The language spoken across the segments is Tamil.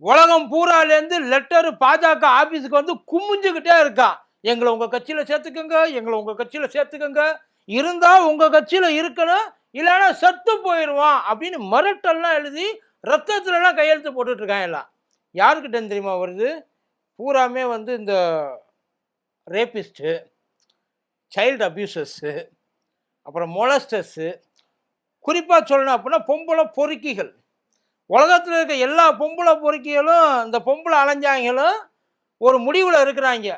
உலகம் பூராலேருந்து லெட்டரு பாஜக ஆபீஸுக்கு வந்து குமிஞ்சுக்கிட்டே இருக்கான். எங்களை உங்க கட்சியில சேர்த்துக்கங்க, எங்களை உங்க கட்சியில சேர்த்துக்கங்க. இருந்தா உங்க கட்சியில இருக்கணும், இல்லைன்னா செத்து போயிருவான் அப்படின்னு மிரட்டல்லாம் எழுதி ரத்தத்துலலாம் கையெழுத்து போட்டுட்டு இருக்காங்க எல்லாம். யாருக்கிட்ட தெரியுமா வருது? பூராமே வந்து இந்த ரேபிஸ்ட்டு, சைல்டு அபியூசர்ஸு, அப்புறம் மொலஸ்டர்ஸு, குறிப்பா சொல்லணும் அப்படின்னா பொம்பளை பொறுக்கிகள். உலகத்தில் இருக்க எல்லா பொம்பளை பொறுக்கிகளும் இந்த பொம்பளை அலைஞ்சாங்களும் ஒரு முடிவில் இருக்கிறாங்க.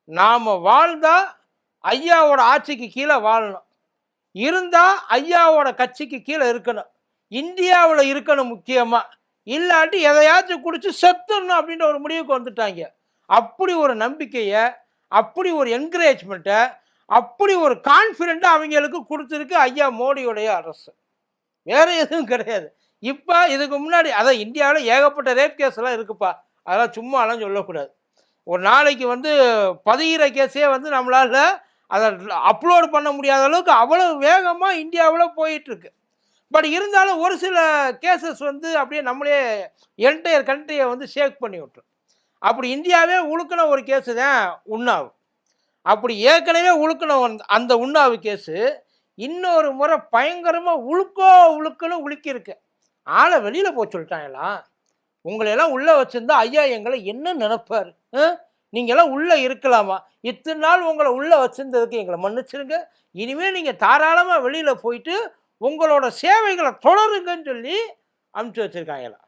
நாம் வாழ்ந்தா ஐயாவோட ஆட்சிக்கு கீழே வாழணும், இருந்தா ஐயாவோட கட்சிக்கு கீழே இருக்கணும், இந்தியாவில் இருக்கணும் முக்கியமாக, இல்லாட்டி எதையாச்சும் குடிச்சு செத்துடணும் அப்படின்ற ஒரு முடிவுக்கு வந்துட்டாங்க. அப்படி ஒரு நம்பிக்கையை, அப்படி ஒரு என்கரேஜ்மெண்ட்டை, அப்படி ஒரு கான்ஃபிடென்ட்டை அவங்களுக்கு கொடுத்துருக்கு ஐயா மோடியுடைய அரசு. வேற எதுவும் கிடையாது. இப்போ இதுக்கு முன்னாடி அதான் இந்தியாவில் ஏகப்பட்ட ரேப் கேஸ் எல்லாம் இருக்குப்பா, அதெல்லாம் சும்மாலாம் சொல்லக்கூடாது. ஒரு நாளைக்கு வந்து பதிகிற கேஸே வந்து நம்மளால் அதை அப்லோடு பண்ண முடியாத அளவுக்கு அவ்வளோ வேகமாக இந்தியாவில் போயிட்டுருக்கு. பட் இருந்தாலும் ஒரு சில கேசஸ் வந்து அப்படியே நம்மளே என்டையர் கண்ட்ரியை வந்து ஷேக் பண்ணி விட்டுரும். அப்படி இந்தியாவே உழுக்கின ஒரு கேஸு தான் உன்னாவ். அப்படி ஏற்கனவே உழுக்கின அந்த உன்னாவ் கேஸு இன்னொரு முறை பயங்கரமாக உழுக்குன்னு உழுக்கியிருக்கு. ஆளை வெளியில் போய் சொல்லிட்டாங்களா? உங்களையெல்லாம் உள்ளே வச்சுருந்தா ஐயா எங்களை என்ன நினைப்பார்? நீங்கள்லாம் உள்ளே இருக்கலாமா? இத்தனை நாள் உங்களை உள்ளே வச்சுருந்ததுக்கு எங்களை மன்னிச்சிருங்க, இனிமேல் நீங்கள் தாராளமாக வெளியில் போயிட்டு உங்களோட சேவைகளை தொடருங்கன்னு சொல்லி அனுப்பிச்சு வச்சுருக்காங்களா?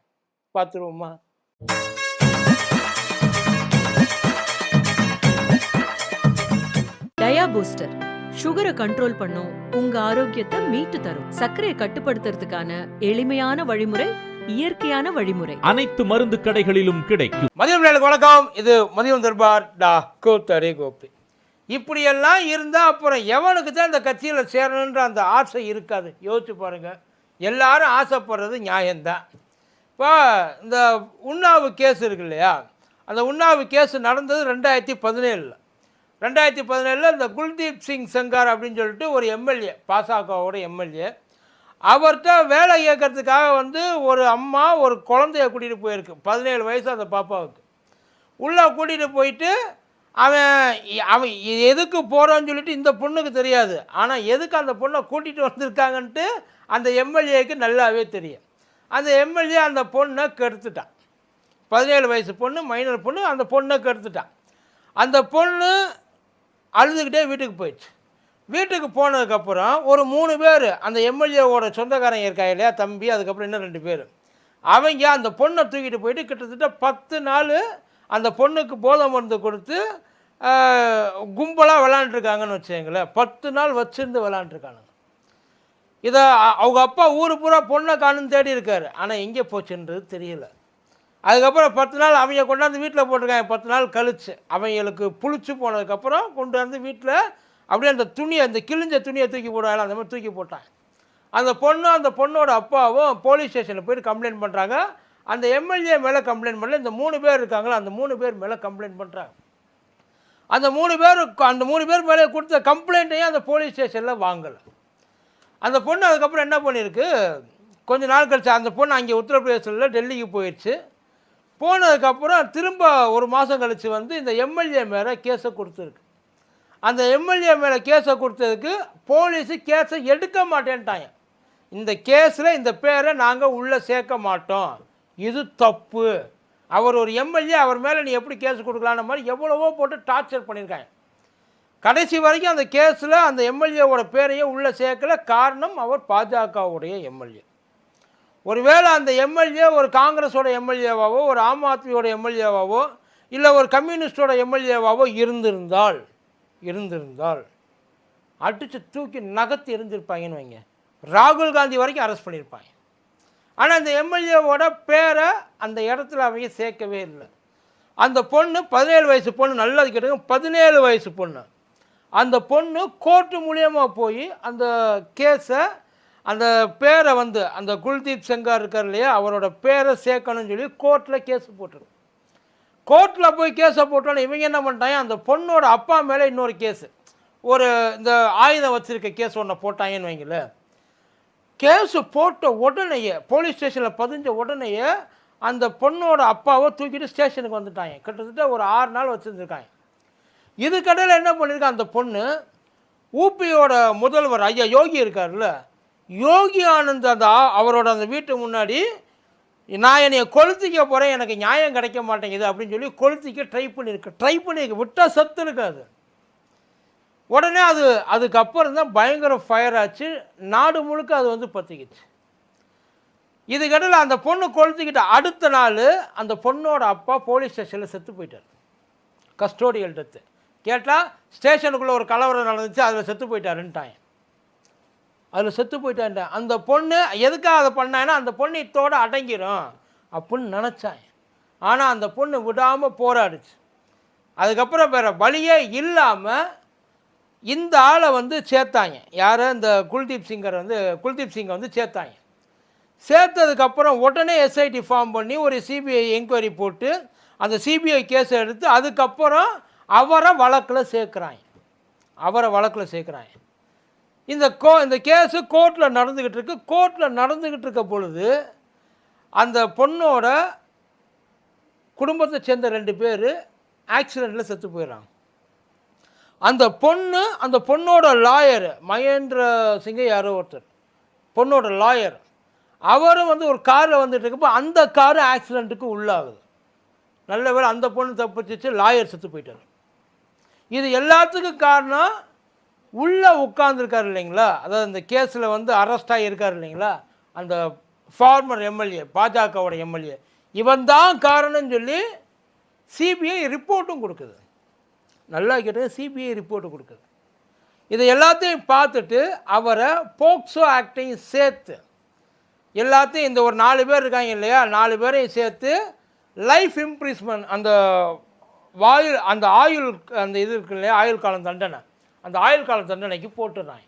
பார்த்துருவோமா? டயா பூஸ்டர் சுகரை கண்ட்ரோல் பண்ணும், உங்க ஆரோக்கியத்தை மீட்டு தரும். சர்க்கரையை கட்டுப்படுத்துறதுக்கான எளிமையான வழிமுறை, இயற்கையான வழிமுறை. அனைத்து மருந்து கடைகளிலும் கிடைக்கும். மதியம் வணக்கம். இது மதியம் தர்பார் கோபி. இப்படியெல்லாம் இருந்தால் அப்புறம் எவனுக்கு தான் இந்த கட்சியில் சேரணுன்ற அந்த ஆசை இருக்காது? யோசிச்சு பாருங்க. எல்லாரும் ஆசைப்படுறது நியாயம்தான். இப்போ இந்த உன்னாவு கேஸ் இருக்கு இல்லையா, அந்த உன்னாவு கேஸ் நடந்தது 2017. 2017 இந்த குல்தீப் சிங் செங்கார் அப்படின்னு சொல்லிட்டு ஒரு எம்எல்ஏ, பாசகவோட எம்எல்ஏ, அவர்கிட்ட வேலை கேட்கறதுக்காக வந்து ஒரு அம்மா ஒரு குழந்தைய கூட்டிகிட்டு போயிருக்கு. 17 வயசு அந்த பாப்பாவுக்கு. உள்ளே கூட்டிகிட்டு போயிட்டு அவன் எதுக்கு போகிறான்னு சொல்லிட்டு இந்த பொண்ணுக்கு தெரியாது. ஆனால் எதுக்கு அந்த பொண்ணை கூட்டிகிட்டு வந்திருக்காங்கன்ட்டு அந்த எம்எல்ஏக்கு நல்லாவே தெரியும். அந்த எம்எல்ஏ அந்த பொண்ணை கெடுத்துட்டான். 17 வயசு பொண்ணு, மைனர் பொண்ணு, அந்த பொண்ணை கெடுத்துட்டான். அந்த பொண்ணு அழுதுகிட்டே வீட்டுக்கு போயிடுச்சு. வீட்டுக்கு போனதுக்கப்புறம் ஒரு 3 பேர், அந்த எம்எல்ஏவோட சொந்தக்காரங்க இருக்காங்க இல்லையா, தம்பி, அதுக்கப்புறம் இன்னும் 2 பேர், அவங்க அந்த பொண்ணை தூக்கிட்டு போயிட்டு கிட்டத்தட்ட 10 நாள் அந்த பொண்ணுக்கு போதை மருந்து கொடுத்து கும்பலாக விளாண்டுருக்காங்கன்னு வச்சுங்களேன். 10 நாள் வச்சுருந்து விளாண்டுருக்கானுங்க. இதை அவங்க அப்பா ஊர் பூரா பொண்ணை காணுன்னு தேடி இருக்காரு, ஆனால் எங்கே போச்சுன்றது தெரியல. அதுக்கப்புறம் 10 நாள் அவங்க கொண்டாந்து வீட்டில் போட்டிருக்காங்க. 10 நாள் கழிச்சு அவங்களுக்கு புளிச்சு போனதுக்கப்புறம் கொண்டு வந்து வீட்டில் அப்படியே அந்த துணியை, அந்த கிழிஞ்ச துணியை தூக்கி போடுவாங்க, அந்த மாதிரி தூக்கி போட்டாங்க. அந்த பொண்ணும் அந்த பொண்ணோட அப்பாவும் போலீஸ் ஸ்டேஷனில் போய்ட்டு கம்ப்ளைண்ட் பண்ணுறாங்க. அந்த எம்எல்ஏ மேலே கம்ப்ளைண்ட் பண்ணல, இந்த 3 பேர் இருக்காங்களா, அந்த 3 பேர் மேலே கம்ப்ளைண்ட் பண்ணுறாங்க. அந்த 3 பேர் மேலே கொடுத்த கம்ப்ளைண்ட்டையும் அந்த போலீஸ் ஸ்டேஷனில் வாங்கலை. அந்த பொண்ணு அதுக்கப்புறம் என்ன பண்ணியிருக்கு, கொஞ்ச நாள் கழிச்சு அந்த பொண்ணு அங்கே உத்தரப்பிரதேசத்தில் டெல்லிக்கு போயிடுச்சு. போனதுக்கப்புறம் திரும்ப ஒரு மாதம் கழித்து வந்து இந்த எம்எல்ஏ மேலே கேஸை கொடுத்துருக்கு. அந்த எம்எல்ஏ மேலே கேஸை கொடுத்ததுக்கு போலீஸு கேஸை எடுக்க மாட்டேன்ட்டாங்க. இந்த கேஸில் இந்த பேரை நாங்கள் உள்ளே சேர்க்க மாட்டோம், இது தப்பு. அவர் ஒரு எம்எல்ஏ, அவர் மேலே நீ எப்படி கேஸ் கொடுக்கலான்ற மாதிரி எவ்வளவோ போட்டு டார்ச்சர் பண்ணியிருக்காங்க. கடைசி வரைக்கும் அந்த கேஸில் அந்த எம்எல்ஏவோட பேரையே உள்ளே சேர்க்கல. காரணம், அவர் பாஜகவுடைய எம்எல்ஏ. ஒருவேளை அந்த எம்எல்ஏ ஒரு காங்கிரஸோட எம்எல்ஏவாவோ, ஒரு ஆம் ஆத்மியோட எம்எல்ஏவாவோ, இல்லை ஒரு கம்யூனிஸ்டோட எம்எல்ஏவாவோ இருந்திருந்தால் அடித்து தூக்கி நகர்த்தி இருந்திருப்பாங்கன்னு வைங்க. ராகுல் காந்தி வரைக்கும் அரெஸ்ட் பண்ணியிருப்பாங்க. ஆனால் அந்த எம்எல்ஏவோட பேரை அந்த இடத்துல அவங்க சேர்க்கவே இல்லை. அந்த பொண்ணு 17 வயசு பொண்ணு, நல்லது கேட்டுங்க, 17 வயசு பொண்ணு. அந்த பொண்ணு கோர்ட்டு மூலியமாக போய் அந்த கேஸை, அந்த பேரை வந்து அந்த குல்தீப் செங்கார் இருக்கார் இல்லையா, அவரோட பேரை சேர்க்கணும்னு சொல்லி கோர்ட்டில் கேஸ் போட்டிருக்கு. கோர்ட்டில் போய் கேஸை போட்டோன்னு இவங்க என்ன பண்ணிட்டாங்க, அந்த பொண்ணோட அப்பா மேலே இன்னொரு கேஸு, ஒரு இந்த ஆயுதம் வச்சுருக்க கேஸ் ஒன்று போட்டாங்கன்னு வைங்களேன். கேஸு போட்ட உடனேயே, போலீஸ் ஸ்டேஷனில் பதிஞ்ச உடனேயே அந்த பொண்ணோட அப்பாவை தூக்கிட்டு ஸ்டேஷனுக்கு வந்துட்டாங்க. கிட்டத்தட்ட ஒரு 6 நாள் வச்சுருந்துருக்காங்க. இதுக்கடையில் என்ன பண்ணியிருக்கான் அந்த பொண்ணு, ஊபியோட முதல்வர் ஐயா யோகி இருக்கார்ல, யோகி ஆனந்த் அந்த அவரோட அந்த வீட்டு முன்னாடி நான் என்னைய கொளுத்திக்க போகிறேன், எனக்கு நியாயம் கிடைக்க மாட்டேங்குது அப்படின்னு சொல்லி கொளுத்திக்க ட்ரை பண்ணியிருக்கு விட்டால் சத்து இருக்காது. உடனே அதுக்கப்புறம் தான் பயங்கர ஃபயர் ஆச்சு, நாடு முழுக்க அது வந்து பற்றிக்கிச்சு. இதுக்கடையில் அந்த பொண்ணு கொளுத்திக்கிட்ட அடுத்த நாள் அந்த பொண்ணோட அப்பா போலீஸ் ஸ்டேஷனில் செத்து போயிட்டார். Custodial death. கேட்டால் ஸ்டேஷனுக்குள்ளே ஒரு கலவரம் நடந்துச்சு, அதில் செத்து போயிட்டாருன்ட்டாங்க. அதில் செத்து போயிட்டான்ட்ட அந்த பொண்ணு எதுக்காக அதை பண்ணாங்கன்னா அந்த பொண்ணு இத்தோடு அடங்கிடும் அப்படின்னு நினச்சாங்க. ஆனால் அந்த பொண்ணு விடாமல் போராடிச்சு. அதுக்கப்புறம் வேறு வழியே இல்லாமல் இந்த ஆளை வந்து சேர்த்தாங்க. யாரை? இந்த குல்தீப் சிங்கை வந்து சேர்த்தாங்க. சேர்த்ததுக்கப்புறம் உடனே எஸ்ஐடி ஃபார்ம் பண்ணி ஒரு சிபிஐ என்கொயரி போட்டு அந்த சிபிஐ கேஸை எடுத்து அதுக்கப்புறம் அவரை வழக்கில் சேர்க்குறாங்க. இந்த கேஸு கோர்ட்டில் நடந்துக்கிட்டு இருக்க பொழுது அந்த பொண்ணோட குடும்பத்தை சேர்ந்த 2 பேர் ஆக்சிடெண்ட்டில் செத்து போயிடுறாங்க. அந்த பொண்ணோட லாயர் மகேந்திர சிங்கை யாரோ ஒருத்தர், பொண்ணோட லாயர், அவரும் வந்து ஒரு காரில் வந்துட்டு இருக்கப்போ அந்த காரு ஆக்சிடெண்ட்டுக்கு உள்ளாகுது. நல்ல வேளை அந்த பொண்ணு தப்பிச்சிச்சு, லாயர் செத்து போயிட்டார். இது எல்லாத்துக்கும் காரணம் உள்ளே உட்கார்ந்துருக்கார் இல்லைங்களா, அதாவது இந்த கேஸில் வந்து அரெஸ்ட் ஆகியிருக்கார் இல்லைங்களா, அந்த ஃபார்மர் எம்எல்ஏ, பாஜகவோட எம்எல்ஏ, இவன் தான் காரணம்னு சொல்லி சிபிஐ ரிப்போர்ட்டும் கொடுக்குது. நல்லா கேட்டது, சிபிஐ ரிப்போர்ட்டு கொடுக்குது. இதை எல்லாத்தையும் பார்த்துட்டு அவரை போக்சோ ஆக்டையும் சேர்த்து எல்லாத்தையும் இந்த ஒரு 4 பேர் இருக்காங்க இல்லையா, 4 பேரையும் சேர்த்து லைஃப் இம்ப்ரிஸ்மெண்ட் அந்த ஆயுள் அந்த இது இருக்கு இல்லையா, ஆயுள் காலம் தண்டனை, அந்த ஆயுள் கால தண்டனைக்கு போட்டுறாங்க.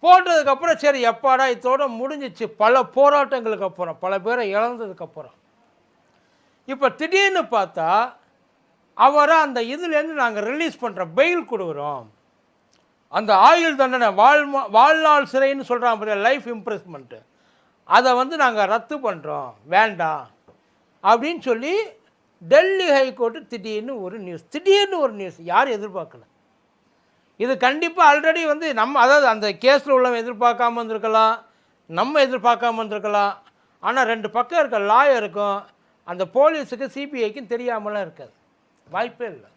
போட்டதுக்கப்புறம் சரி எப்பாடா இதோட முடிஞ்சிச்சு, பல போராட்டங்களுக்கு அப்புறம், பல பேரை இழந்ததுக்கப்புறம் இப்போ திடீர்னு பார்த்தா அவரை அந்த இதுலேருந்து நாங்கள் ரிலீஸ் பண்ணுறோம், பெயில் கொடுக்குறோம். அந்த ஆயுள் தண்டனை வாழ்நாள் சிறைன்னு சொல்கிறாங்க, லைஃப் இம்ப்ரெஸ்மெண்ட்டு, அதை வந்து நாங்கள் ரத்து பண்ணுறோம், வேண்டாம் அப்படின்னு சொல்லி டெல்லி ஹைகோர்ட்டு திடீர்னு ஒரு நியூஸ் யாரும் எதிர்பார்க்கல. இது கண்டிப்பாக ஆல்ரெடி வந்து அதாவது அந்த கேஸில் உள்ளவங்க எதிர்பார்க்காம இருந்திருக்கலாம், நம்ம எதிர்பார்க்காம இருந்திருக்கலாம். ஆனால் 2 பக்கம் இருக்க லாயருக்கும் அந்த போலீஸுக்கு சிபிஐக்கும் தெரியாமலாம் இருக்காது, வாய்ப்பே இல்லை.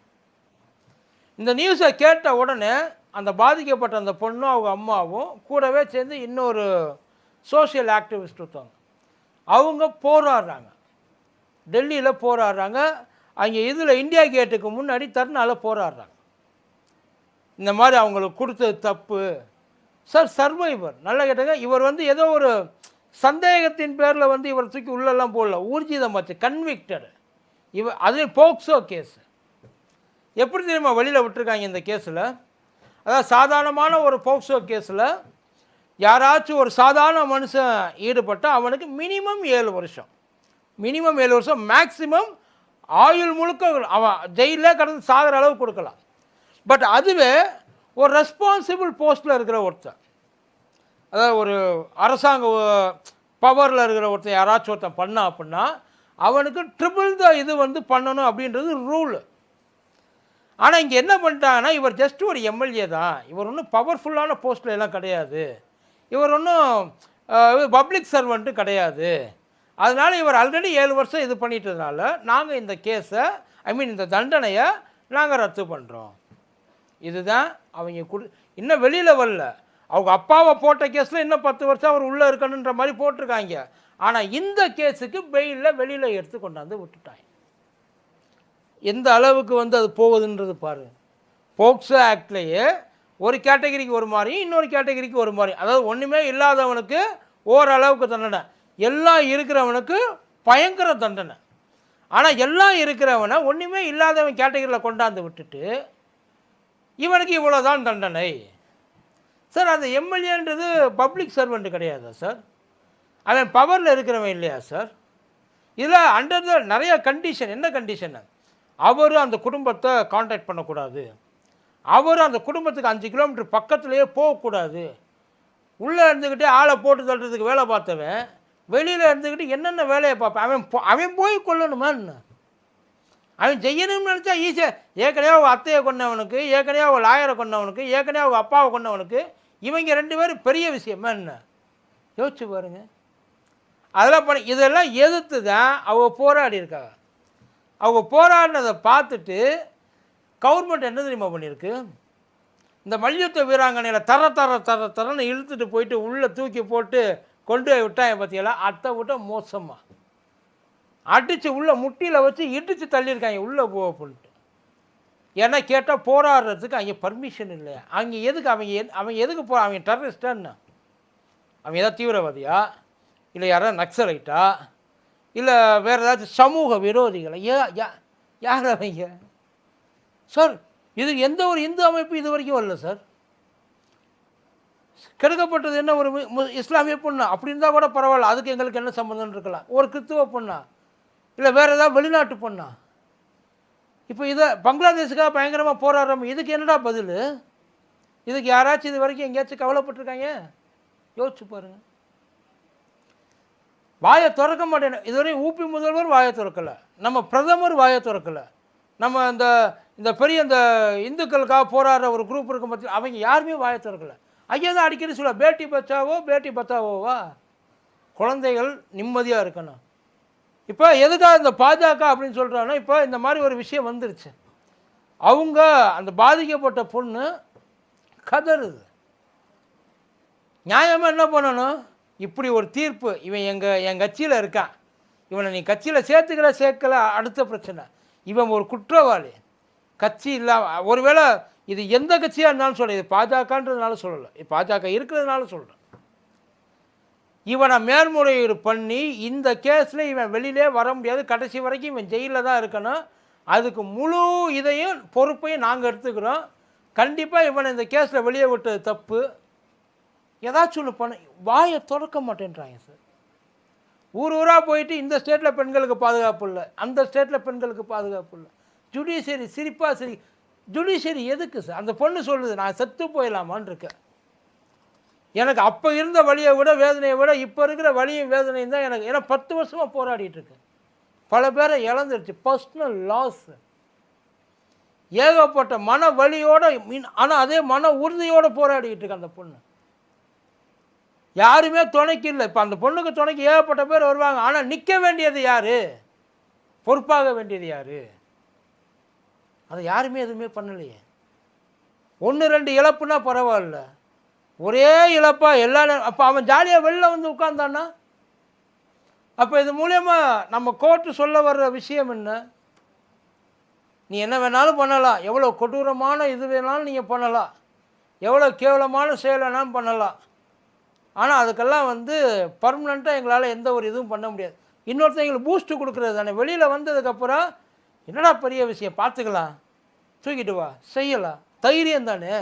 இந்த நியூஸை கேட்ட உடனே அந்த பாதிக்கப்பட்ட அந்த பொண்ணும் அவங்க அம்மாவும் கூடவே சேர்ந்து இன்னொரு சோஷியல் ஆக்டிவிஸ்ட் ஒருத்தவங்க அவங்க போராடுறாங்க, டெல்லியில் போராடுறாங்க. அங்கே இந்தியா கேட்டுக்கு முன்னாடி தர்னால போராடுறாங்க. இந்த மாதிரி அவங்களுக்கு கொடுத்தது தப்பு சார். சர்வைவர் நல்லா கேட்டாங்க. இவர் வந்து ஏதோ ஒரு சந்தேகத்தின் பேரில் வந்து இவர் தூக்கி உள்ளெல்லாம் போடல, ஊர்ஜிதமாச்சு, கன்விக்டடு. அது போக்சோ கேஸ். எப்படி தெரியுமா வெளியில் விட்டுருக்காங்க இந்த கேஸில்? அதாவது சாதாரணமான ஒரு போக்சோ கேஸில் யாராச்சும் ஒரு சாதாரண மனுஷன் ஈடுபட்டால் அவனுக்கு மினிமம் 7 வருஷம், மேக்சிமம் ஆயுள் முழுக்க அவன் ஜெயிலே கடந்து சாகிற அளவு கொடுக்கலாம். பட் அதுவே ஒரு ரெஸ்பான்சிபிள் போஸ்ட்டில் இருக்கிற ஒருத்தன், அதாவது ஒரு அரசாங்க பவரில் இருக்கிற ஒருத்தன் யாராச்சும் ஒருத்தன் பண்ணா அப்படின்னா அவனுக்கு ட்ரிபிள் த இது வந்து பண்ணணும் அப்படின்றது ரூல். ஆனால் இங்கே என்ன பண்ணிட்டாங்கன்னா, இவர் ஜஸ்ட் ஒரு எம்எல்ஏ தான், இவர் ஒன்றும் பவர்ஃபுல்லான போஸ்ட்டில் எல்லாம் கிடையாது, இவர் ஒன்றும் பப்ளிக் சர்வெண்ட்டு கிடையாது. அதனால் இவர் ஆல்ரெடி 7 வருஷம் இது பண்ணிட்டதுனால நாங்கள் இந்த கேஸை இந்த தண்டனையை நாங்கள் ரத்து பண்ணுறோம். இதுதான் அவங்க இன்னும் வெளியில் வரல. அவங்க அப்பாவை போட்ட கேஸில் இன்னும் 10 வருஷம் அவர் உள்ளே இருக்கணுன்ற மாதிரி போட்டிருக்காங்க. ஆனால் இந்த கேஸுக்கு பெயிலில் வெளியில் எடுத்து கொண்டாந்து விட்டுட்டாங்க. எந்த அளவுக்கு வந்து அது போகுதுன்றது பாருங்கள். போக்சோ ஆக்ட்லேயே ஒரு கேட்டகரிக்கு ஒரு மாதிரி, இன்னொரு கேட்டகரிக்கு ஒரு மாதிரி. அதாவது ஒன்றுமே இல்லாதவனுக்கு ஓரளவுக்கு தண்டனை, எல்லாம் இருக்கிறவனுக்கு பயங்கர தண்டனை. ஆனால் எல்லாம் இருக்கிறவனை ஒன்றுமே இல்லாதவன் கேட்டகரியில் கொண்டாந்து விட்டுட்டு இவனுக்கு இவ்வளோ தான் தண்டனை. சார் அந்த எம்எல்ஏன்றது பப்ளிக் சர்வெண்ட்டு கிடையாதா சார்? அவன் பவரில் இருக்கிறவன் இல்லையா சார்? இதில் அண்டர் த நிறைய கண்டிஷன். என்ன கண்டிஷனு? அவர் அந்த குடும்பத்தை காண்டாக்ட் பண்ணக்கூடாது, அவர் அந்த குடும்பத்துக்கு 5 கிலோமீட்டர் பக்கத்துலேயே போகக்கூடாது, உள்ளே இருந்துக்கிட்டே ஆளை போட்டு தள்ளுறதுக்கு வேலை பார்த்தவன் வெளியில் இருந்துக்கிட்டு என்னென்ன வேலையை பார்ப்பேன். அவன் போய் கொல்லணுமா என்ன? அவன் செய்யணும்னு நினச்சா ஈஸியாக. ஏற்கனவே அவங்க அத்தையை கொண்டவனுக்கு, ஏற்கனவே அவங்க லாயரை கொண்டவனுக்கு, ஏற்கனவே அவங்க அப்பாவை கொண்டவனுக்கு இவங்க 2 பேரும் பெரிய விஷயமா என்ன? யோசிச்சு பாருங்க. அதெல்லாம் இதெல்லாம் எதிர்த்து தான் அவங்க போராடி இருக்காங்க. அவங்க போராடினதை பார்த்துட்டு கவர்மெண்ட் என்ன தெரியுமா பண்ணியிருக்கு? இந்த மல்யுத்த வீராங்கனையில் தரன்னு இழுத்துட்டு போயிட்டு உள்ளே தூக்கி போட்டு கொண்டு போய் விட்டாங்க பார்த்தீங்களா? அதை விட மோசமாக அடித்து உள்ளே முட்டியில் வச்சு இடித்து தள்ளியிருக்காங்க உள்ளே போன்ட்டு. ஏன்னா கேட்டால் போராடுறதுக்கு அங்கே பர்மிஷன் இல்லையா? அங்கே எதுக்கு அவங்க எதுக்கு அவங்க டெரரிஸ்டான்னு? அவன் ஏதாவது தீவிரவாதியா, இல்லை யாராவது நக்சலைட்டா, இல்லை வேறு ஏதாச்சும் சமூக விரோதிகளை? யார் அவங்க சார்? இது எந்த ஒரு இந்து அமைப்பு இது வரைக்கும் வரல சார். கெடுக்கப்பட்டது என்ன ஒரு இஸ்லாமிய பொண்ணா? அப்படி இருந்தால் கூட பரவாயில்ல, அதுக்கு எங்களுக்கு என்ன சம்மந்தம் இருக்கலாம். ஒரு கிறிஸ்துவ பொண்ணா, இல்லை வேறு ஏதாவது வெளிநாட்டு பொண்ணா? இப்போ இதை பங்களாதேஷுக்காக பயங்கரமாக போராடுறோம். இதுக்கு என்னடா பதில்? இதுக்கு யாராச்சும் இது வரைக்கும் எங்கேயாச்சும் கவலைப்பட்டிருக்காங்க? யோசிச்சு பாருங்கள். வாயை திறக்க மாட்டேன். இதுவரையும் ஊபி முதல்வர் வாயை திறக்கலை, நம்ம பிரதமர் வாயை திறக்கலை, நம்ம இந்த பெரிய இந்த இந்துக்களுக்காக போராடுற ஒரு குரூப் இருக்கும் பற்றி அவங்க யாருமே வாயை திறக்கலை. ஐயா தான் அடிக்கடி சொல்ல, பேட்டி பச்சாவோ பேட்டி பத்தாவோவா? குழந்தைகள் நிம்மதியாக இருக்கணும். இப்போ எதுக்காக இந்த பாஜக அப்படின்னு சொல்கிறாங்கன்னா, இப்போ இந்த மாதிரி ஒரு விஷயம் வந்துருச்சு. அவங்க அந்த பாதிக்கப்பட்ட பொண்ணு கதறுது. நியாயமாக என்ன பண்ணணும்? இப்படி ஒரு தீர்ப்பு, இவன் என் கட்சியில் இருக்கான், இவனை நீ கட்சியில் சேர்க்கல அடுத்த பிரச்சனை. இவன் ஒரு குற்றவாளி, கட்சி இல்லாமல். ஒருவேளை இது எந்த கட்சியாக இருந்தாலும் சொல்ல, இது பாஜகன்றதுனால சொல்லலை, பாஜக இருக்கிறதுனால சொல்கிறேன். இவனை மேல்முறையீடு பண்ணி இந்த கேஸில் இவன் வெளியிலே வர முடியாது, கடைசி வரைக்கும் இவன் ஜெயிலில் தான் இருக்கணும். அதுக்கு முழு இதையும் பொறுப்பையும் நாங்கள் எடுத்துக்கிறோம். கண்டிப்பாக இவனை இந்த கேஸில் வெளியே விட்டது தப்பு. ஏதாச்சும் ஒன்று பண்ண வாயை திறக்க மாட்டேன்றாங்க சார். ஊராக போயிட்டு இந்த ஸ்டேட்டில் பெண்களுக்கு பாதுகாப்பு இல்லை, அந்த ஸ்டேட்டில் பெண்களுக்கு பாதுகாப்பு இல்லை. ஜுடிஷியரி சிரிப்பா ஜுடிஷியரி எதுக்கு சார்? அந்த பொண்ணு சொல்லுது, நான் செத்து போயிடலாமான்னு இருக்கேன். எனக்கு அப்போ இருந்த வலியை விட வேதனையை விட இப்போ இருக்கிற வலியும் வேதனையும் தான் எனக்கு. ஏன்னா 10 வருஷமாக போராடிட்டு இருக்கேன், பல பேரை இழந்துருச்சு, பர்சனல் லாஸ், ஏகப்பட்ட மன வலியோட. ஆனால் அதே மன உறுதியோடு போராடிக்கிட்டு இருக்கு அந்த பொண்ணு. யாருமே துணைக்கு இல்லை. இப்போ அந்த பொண்ணுக்கு துணைக்கு ஏகப்பட்ட பேர் வருவாங்க, ஆனால் நிற்க வேண்டியது யார்? பொறுப்பாக வேண்டியது யார்? அதை யாருமே எதுவுமே பண்ணலையே. 1-2 இழப்புனா பரவாயில்ல, ஒரே இழப்பா எல்லா. அப்போ அவன் ஜாலியாக வெளில வந்து உட்கார்ந்தான்னா, அப்போ இது மூலயமா நம்ம கோர்ட்டு சொல்ல வர்ற விஷயம் என்ன? நீ என்ன வேணாலும் பண்ணலாம், எவ்வளோ கொடூரமான இது வேணாலும் நீங்கள் பண்ணலாம், எவ்வளோ கேவலமான செயல் வேணாலும் பண்ணலாம், ஆனால் அதுக்கெல்லாம் பர்மனெண்ட்டாக எங்களால் எந்த ஒரு இதுவும் பண்ண முடியாது. இன்னொருத்தவங்களுக்கு பூஸ்ட்டு கொடுக்குறது தானே. வெளியில் வந்ததுக்கப்புறம் என்னடா பெரிய விஷயம், பார்த்துக்கலாம், தூக்கிட்டு வா, செய்யலாம், தைரியம் தானே.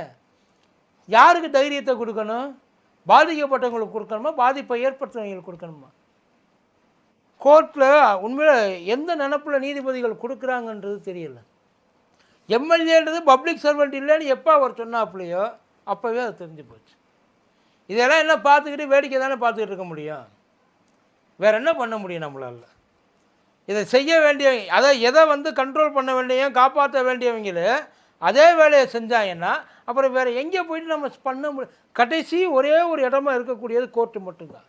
யாருக்கு தைரியத்தை கொடுக்கணும்? பாதிக்கப்பட்டவங்களுக்கு கொடுக்கணுமா, பாதிப்பை ஏற்படுத்துறவங்களுக்கு கொடுக்கணுமா? கோர்ட்டில் உண்மையில் எந்த நினப்பில் நீதிபதிகள் கொடுக்குறாங்கன்றது தெரியல. எம்எல்ஏன்றது பப்ளிக் சர்வெண்ட் இல்லைன்னு எப்போ அவர் சொன்னாப்புலையோ அப்போவே அது தெரிஞ்சு போச்சு. இதெல்லாம் என்ன பார்த்துக்கிட்டு வேடிக்கை தானே பார்த்துக்கிட்டு இருக்க முடியும்? வேறு என்ன பண்ண முடியும் நம்மளால்? இதை செய்ய வேண்டிய, அதை எதை கண்ட்ரோல் பண்ண வேண்டிய, காப்பாற்ற வேண்டியவங்களே அதே வேலையை செஞ்சாங்கன்னா அப்புறம் வேறு எங்கே போயிட்டு நம்ம பண்ண முடியும்? கடைசி ஒரே ஒரு இடமா இருக்கக்கூடியது கோர்ட்டு மட்டும்தான்.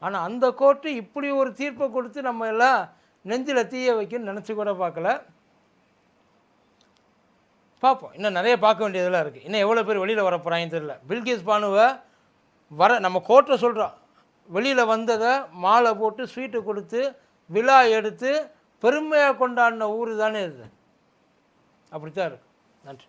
ஆனால் அந்த கோர்ட்டு இப்படி ஒரு தீர்ப்பை கொடுத்து நம்ம எல்லாம் நெஞ்சில் தீய வைக்கணும்னு நினச்சி கூட பார்க்கல. பார்ப்போம், இன்னும் நிறைய பார்க்க வேண்டியதெல்லாம் இருக்குது. இன்னும் எவ்வளோ பேர் வெளியில் வர போகிறாங்கன்னு தெரியல. பில்கிஸ் பானுவை நம்ம கோர்ட்டை சொல்கிறோம், வெளியில் வந்ததை மாலை போட்டு ஸ்வீட்டு கொடுத்து விழா எடுத்து பெருமையாக கொண்டாடின ஊர் தானே இது. அப்படித்தான் இருக்குது. நன்றி.